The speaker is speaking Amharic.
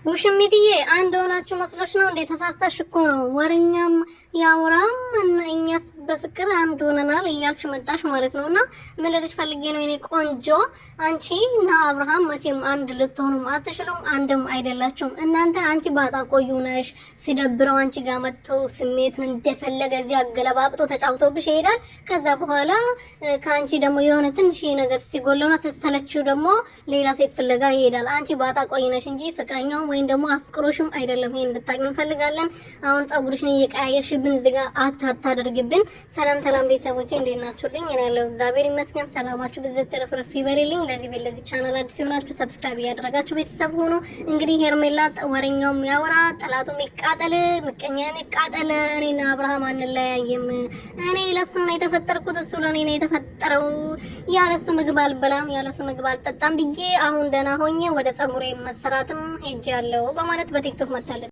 ውሽሚትዬ አንድ ሆናችሁ መስሎሽ ነው እንዴ? ተሳስተሽ እኮ ነው። ወረኛም ያወራም እና እኛስ በፍቅር አንድ ሆነናል እያልሽ መጣሽ ማለት ነውና ምን ልልሽ ፈልጌ ነው የኔ ቆንጆ፣ አንቺ እና አብርሃም መቼም አንድ ልትሆኑም አትችሉም፣ አንድም አይደላችሁም። እናንተ አንቺ ባጣ ቆዩ ነሽ። ሲደብረው አንቺ ጋር መጥተው ስሜቱን እንደፈለገ እዚህ አገለባብጦ ተጫውቶብሽ ይሄዳል። ከዛ በኋላ ከአንቺ ደግሞ የሆነ ትንሽ ነገር ሲጎለውና ተተለችው ደግሞ ሌላ ሴት ፍለጋ ይሄዳል። አንቺ ባጣ ቆይ ነሽ እንጂ ፍቅረኛው ወይም ደግሞ አፍቅሮሽም አይደለም። ይሄን እንድታውቂ እንፈልጋለን። አሁን ጸጉርሽን እየቀያየርሽብን እዚህ ጋር አታደርግብን። ሰላም ሰላም ቤተሰቦቼ እንዴት ናችሁልኝ? እኔ ያለው እግዚአብሔር ይመስገን። ሰላማችሁ ብዙ ተረፍረፍ ይበልልኝ። ለዚህ ቻናል አዲስ የሆናችሁ ሰብስክራይብ ያደረጋችሁ ቤተሰብ ሆኖ እንግዲህ ሄርሜላ ወረኛው የሚያወራ ጠላቱ የሚቃጠል ምቀኛ የሚቃጠል እኔና አብርሃም አንለያየም። እኔ ለሱ ነው የተፈጠርኩት፣ እሱ ለኔ ነው የተፈጠረው። ያለሱ ምግብ አልበላም፣ ያለሱ ምግብ አልጠጣም ብዬ አሁን ደህና ሆኜ ወደ ጸጉሬ መሰራትም ሄጃለሁ በማለት በቲክቶክ መጣለች።